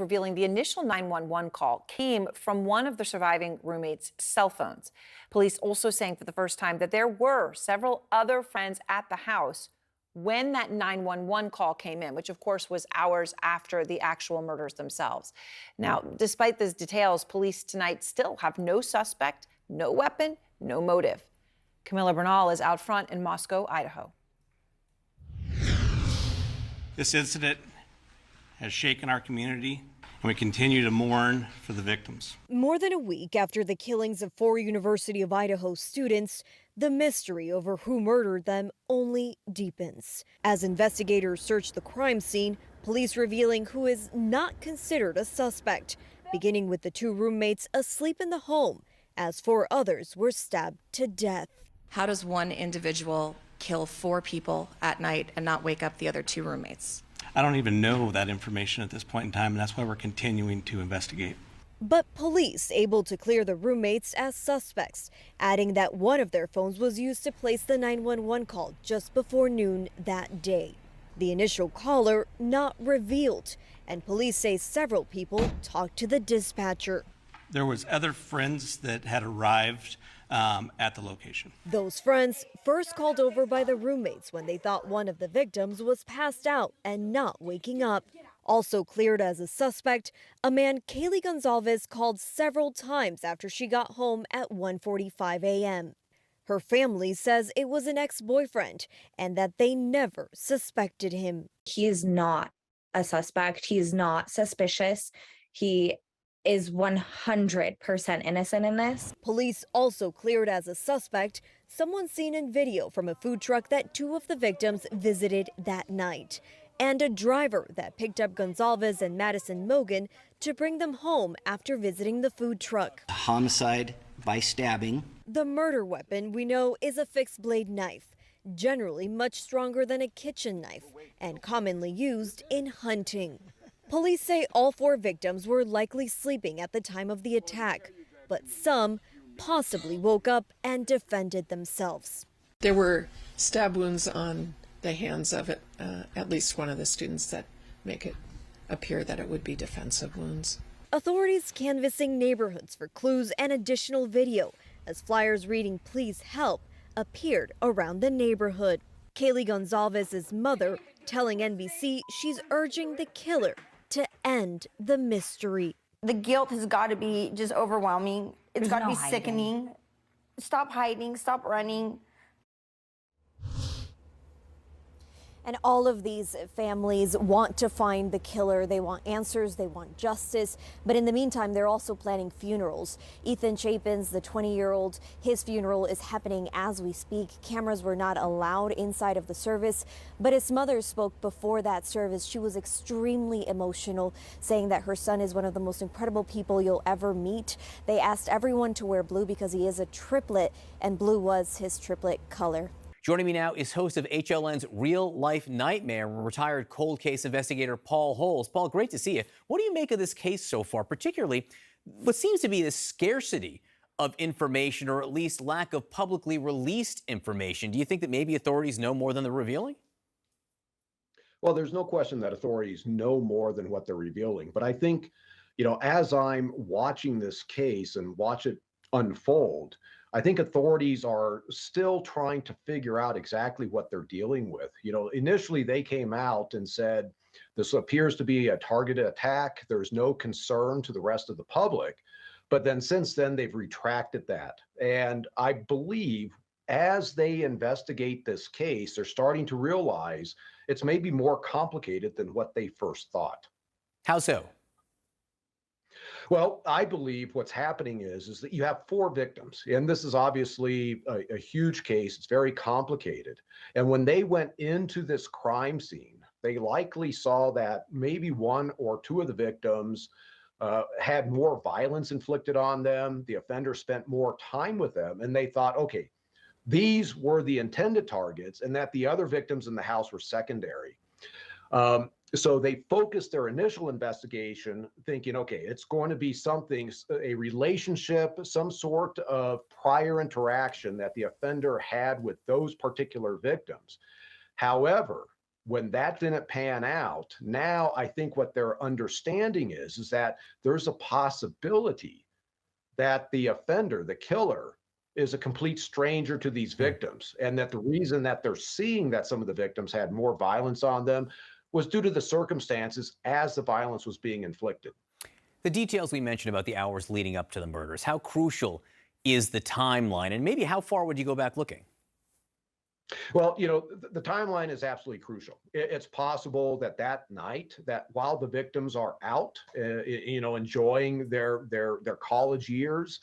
revealing the initial 911 call came from one of the surviving roommates' cell phones. Police also saying for the first time that there were several other friends at the house when that 911 call came in, which of course was hours after the actual murders themselves. Now, despite these details, police tonight still have no suspect, no weapon, no motive. Camilla Bernal is out front in Moscow, Idaho. This incident has shaken our community, and we continue to mourn for the victims. More than a week after the killings of 4 University of Idaho students, the mystery over who murdered them only deepens. As investigators search the crime scene, police revealing who is not considered a suspect, beginning with the 2 roommates asleep in the home, as 4 others were stabbed to death. How does one individual kill 4 people at night and not wake up the other 2 roommates? I don't even know that information at this point in time, and that's why we're continuing to investigate. But police able to clear the roommates as suspects, adding that one of their phones was used to place the 911 call just before noon that day. The initial caller not revealed, and police say several people talked to the dispatcher. There was other friends that had arrived at the location. Those friends first called over by the roommates when they thought one of the victims was passed out and not waking up. Also cleared as a suspect, a man Kaylee Goncalves called several times after she got home at 1:45 a.m. Her family says it was an ex-boyfriend and that they never suspected him. He is not a suspect. He is not suspicious. He is 100% innocent in this. Police also cleared as a suspect someone seen in video from a food truck that 2 of the victims visited that night, and a driver that picked up Goncalves and Madison Mogen to bring them home after visiting the food truck. Homicide by stabbing. The murder weapon we know is a fixed blade knife, generally much stronger than a kitchen knife and commonly used in hunting. Police say all 4 victims were likely sleeping at the time of the attack, but some possibly woke up and defended themselves. There were stab wounds on the hands of at least one of the students that make it appear that it would be defensive wounds. Authorities canvassing neighborhoods for clues and additional video as flyers reading "Please help" appeared around the neighborhood. Kaylee Goncalves' mother telling NBC she's urging the killer to end the mystery. The guilt has got to be just overwhelming. It's got to be sickening. Stop hiding, stop running. And all of these families want to find the killer. They want answers, they want justice. But in the meantime, they're also planning funerals. Ethan Chapin's, the 20-year-old, his funeral is happening as we speak. Cameras were not allowed inside of the service, but his mother spoke before that service. She was extremely emotional, saying that her son is one of the most incredible people you'll ever meet. They asked everyone to wear blue because he is a triplet, and blue was his triplet color. Joining me now is host of HLN's Real Life Nightmare, retired cold case investigator Paul Holes. Paul, great to see you. What do you make of this case so far, particularly what seems to be the scarcity of information, or at least lack of publicly released information? Do you think that maybe authorities know more than they're revealing? Well, there's no question that authorities know more than what they're revealing. But I think, as I'm watching this case and watch it unfold, I think authorities are still trying to figure out exactly what they're dealing with. Initially they came out and said, this appears to be a targeted attack. There's no concern to the rest of the public. But then since then, they've retracted that. And I believe as they investigate this case, they're starting to realize it's maybe more complicated than what they first thought. How so? Well, I believe what's happening is that you have 4 victims, and this is obviously a huge case. It's very complicated. And when they went into this crime scene, they likely saw that maybe 1 or 2 of the victims had more violence inflicted on them. The offender spent more time with them, and they thought, okay, these were the intended targets, and that the other victims in the house were secondary. So they focused their initial investigation thinking, okay, it's going to be something, a relationship, some sort of prior interaction that the offender had with those particular victims. However, When that didn't pan out, now I think what their understanding is that there's a possibility that the offender, the killer, is a complete stranger to these victims, and that the reason that they're seeing that some of the victims had more violence on them was due to the circumstances as the violence was being inflicted. The details we mentioned about the hours leading up to the murders, how crucial is the timeline, and maybe how far would you go back looking? Well, the timeline is absolutely crucial. It's possible that that night, that while the victims are out, enjoying their college years,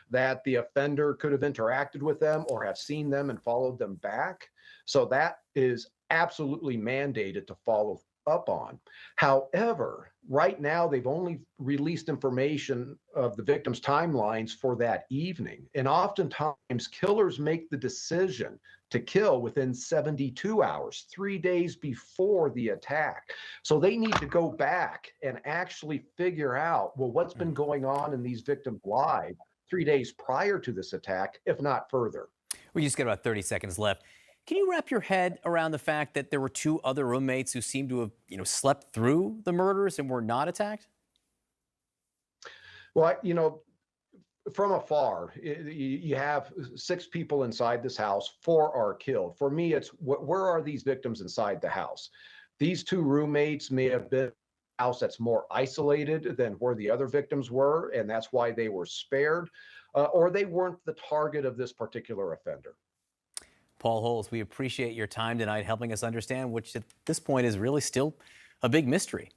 that the offender could have interacted with them or have seen them and followed them back. So that is absolutely mandated to follow up on. However, right now they've only released information of the victims' timelines for that evening. And oftentimes killers make the decision to kill within 72 hours, 3 days before the attack. So they need to go back and actually figure out, well, what's been going on in these victims' lives 3 days prior to this attack, if not further. We just got about 30 seconds left. Can you wrap your head around the fact that there were 2 other roommates who seemed to have, slept through the murders and were not attacked? Well, from afar, you have 6 people inside this house, 4 are killed. For me, it's where are these victims inside the house? These 2 roommates may have been in a house that's more isolated than where the other victims were, and that's why they were spared, or they weren't the target of this particular offender. Paul Holes, we appreciate your time tonight helping us understand, which at this point is really still a big mystery.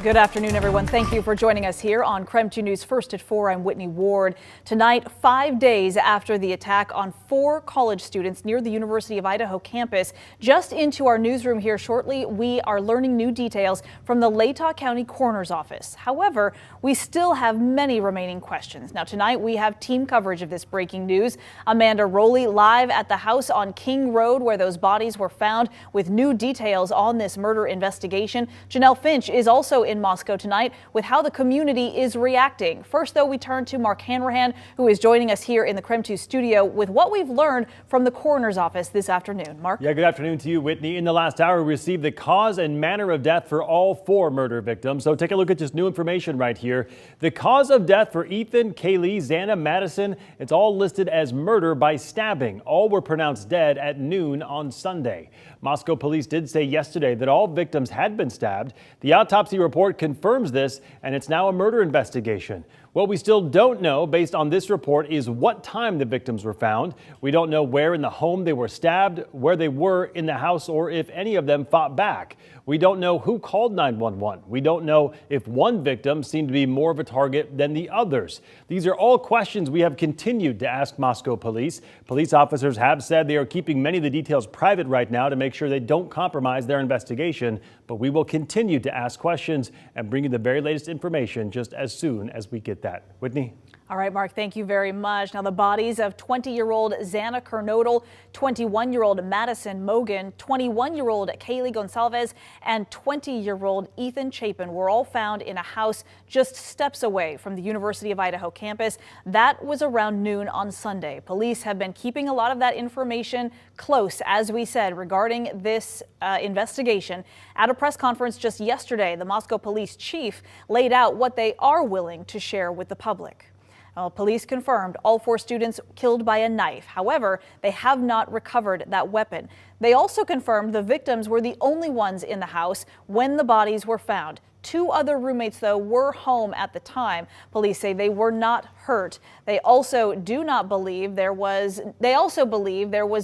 Good afternoon, everyone. Thank you for joining us here on KREM 2 News First at 4. I'm Whitney Ward. Tonight, 5 days after the attack on 4 college students near the University of Idaho campus, just into our newsroom here shortly, we are learning new details from the Latah County Coroner's Office. However, we still have many remaining questions. Now, tonight we have team coverage of this breaking news. Amanda Rowley live at the house on King Road where those bodies were found with new details on this murder investigation. Janelle Finch is also in Moscow tonight with how the community is reacting. First, though, we turn to Mark Hanrahan, who is joining us here in the KREM 2 studio with what we've learned from the coroner's office this afternoon. Mark? Yeah, good afternoon to you, Whitney. In the last hour, we received the cause and manner of death for all 4 murder victims. So take a look at this new information right here. The cause of death for Ethan, Kaylee, Xana, Madison, it's all listed as murder by stabbing. All were pronounced dead at noon on Sunday. Moscow police did say yesterday that all victims had been stabbed. The autopsy report confirms this, and it's now a murder investigation. What we still don't know, based on this report, is what time the victims were found. We don't know where in the home they were stabbed, where they were in the house, or if any of them fought back. We don't know who called 911. We don't know if one victim seemed to be more of a target than the others. These are all questions we have continued to ask Moscow police. Police officers have said they are keeping many of the details private right now to make sure they don't compromise their investigation, but we will continue to ask questions and bring you the very latest information just as soon as we get that. Whitney? All right, Mark, thank you very much. Now, the bodies of 20-year-old Xana Kernodle, 21-year-old Madison Mogen, 21-year-old Kaylee Goncalves, and 20-year-old Ethan Chapin were all found in a house just steps away from the University of Idaho campus. That was around noon on Sunday. Police have been keeping a lot of that information close, as we said, regarding this investigation. At a press conference just yesterday, the Moscow police chief laid out what they are willing to share with the public. Well, police confirmed all 4 students killed by a knife. However, they have not recovered that weapon. They also confirmed the victims were the only ones in the house when the bodies were found. 2 other roommates, though, were home at the time. Police say they were not hurt. They also believe there was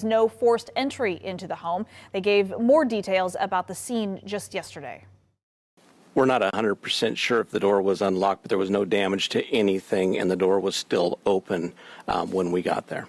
no forced entry into the home. They gave more details about the scene just yesterday. We're not 100% sure if the door was unlocked, but there was no damage to anything, and the door was still open when we got there.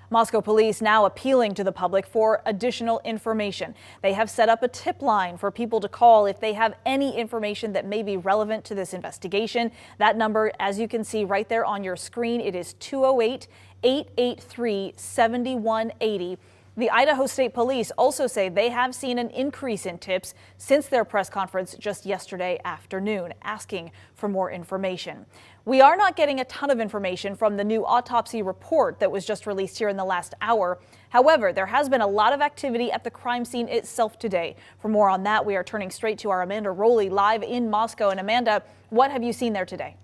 Moscow police now appealing to the public for additional information. They have set up a tip line for people to call if they have any information that may be relevant to this investigation. That number, as you can see right there on your screen, it is 208-883-7180. The Idaho State Police also say they have seen an increase in tips since their press conference just yesterday afternoon, asking for more information. We are not getting a ton of information from the new autopsy report that was just released here in the last hour. However, there has been a lot of activity at the crime scene itself today. For more on that, we are turning straight to our Amanda Rowley live in Moscow. And Amanda, what have you seen there today?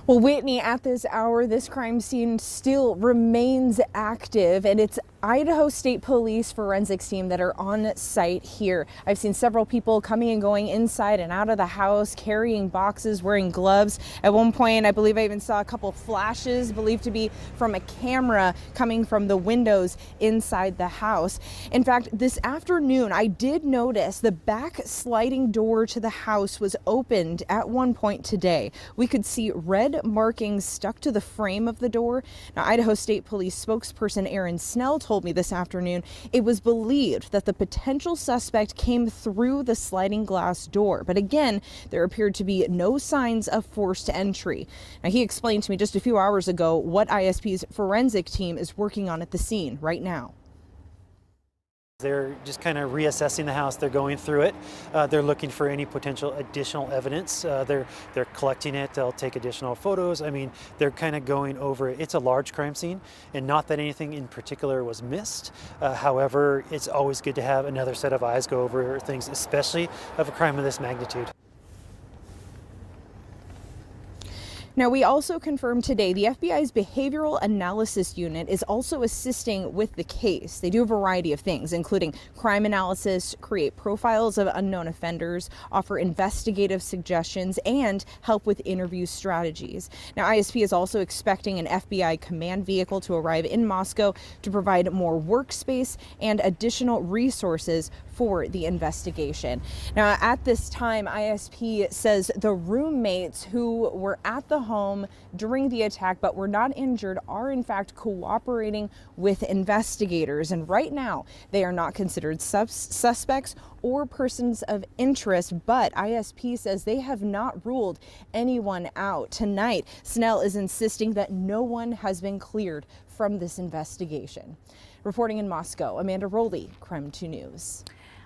Well, Whitney, at this hour, this crime scene still remains active, and it's Idaho State Police forensics team that are on site here. I've seen several people coming and going inside and out of the house, carrying boxes, wearing gloves. At one point, I believe I even saw a couple flashes believed to be from a camera coming from the windows inside the house. In fact, this afternoon, I did notice the back sliding door to the house was opened at one point today. We could see red markings stuck to the frame of the door. Now, Idaho State Police spokesperson Aaron Snell told me this afternoon it was believed that the potential suspect came through the sliding glass door. But again, there appeared to be no signs of forced entry. Now, he explained to me just a few hours ago what ISP's forensic team is working on at the scene right now. They're just kind of reassessing the house. They're going through it. They're looking for any potential additional evidence. They're collecting it. They'll take additional photos. I mean, they're kind of going over it. It's a large crime scene, and not that anything in particular was missed. However, it's always good to have another set of eyes go over things, especially of a crime of this magnitude. Now, we also confirmed today the FBI's Behavioral Analysis Unit is also assisting with the case. They do a variety of things, including crime analysis, create profiles of unknown offenders, offer investigative suggestions, and help with interview strategies. Now, ISP is also expecting an FBI command vehicle to arrive in Moscow to provide more workspace and additional resources for the investigation. Now, at this time, ISP says the roommates who were at the home during the attack but were not injured are in fact cooperating with investigators, and right now they are not considered suspects or persons of interest, but ISP says they have not ruled anyone out. Tonight, Snell is insisting that no one has been cleared from this investigation. Reporting in Moscow, Amanda Rowley, Crime 2 News.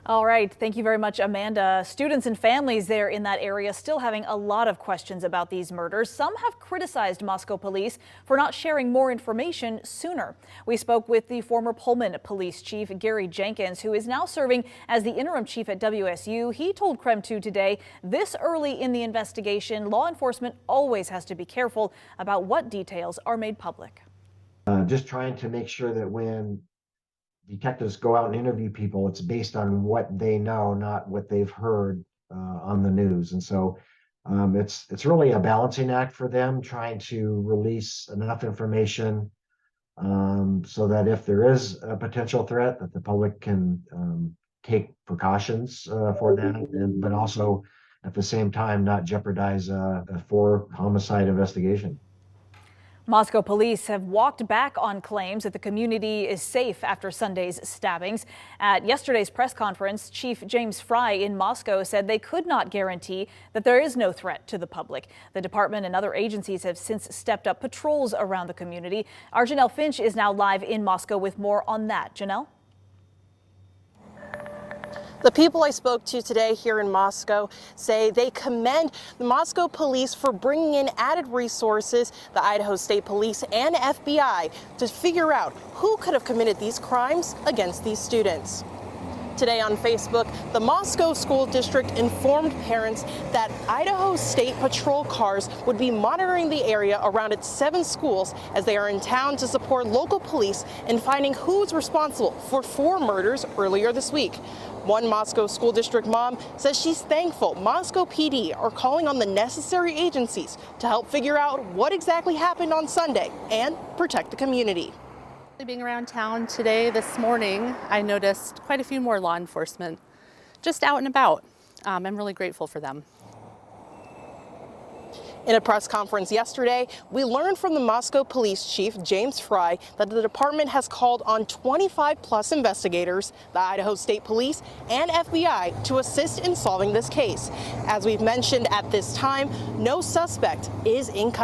All right. Thank you very much, Amanda. Students and families there in that area still having a lot of questions about these murders. Some have criticized Moscow police for not sharing more information sooner. We spoke with the former Pullman police chief, Gary Jenkins, who is now serving as the interim chief at WSU. He told Creme 2 today, this early in the investigation, law enforcement always has to be careful about what details are made public. Just trying to make sure that when detectives go out and interview people, it's based on what they know, not what they've heard on the news. And so it's really a balancing act for them, trying to release enough information so that if there is a potential threat, that the public can take precautions for that, but also at the same time not jeopardize a homicide investigation. Moscow police have walked back on claims that the community is safe after Sunday's stabbings. At yesterday's press conference, Chief James Fry in Moscow said they could not guarantee that there is no threat to the public. The department and other agencies have since stepped up patrols around the community. Our Janelle Finch is now live in Moscow with more on that. Janelle? The people I spoke to today here in Moscow say they commend the Moscow police for bringing in added resources, the Idaho State Police and FBI, to figure out who could have committed these crimes against these students. Today on Facebook, the Moscow School District informed parents that Idaho State Patrol cars would be monitoring the area around its 7 schools as they are in town to support local police in finding who's responsible for 4 murders earlier this week. One Moscow School District mom says she's thankful Moscow PD are calling on the necessary agencies to help figure out what exactly happened on Sunday and protect the community. Being around town today, this morning, I noticed quite a few more law enforcement just out and about. I'm really grateful for them. In a press conference yesterday, we learned from the Moscow Police Chief, James Fry, that the department has called on 25-plus investigators, the Idaho State Police and FBI, to assist in solving this case. As we've mentioned at this time, no suspect is in custody.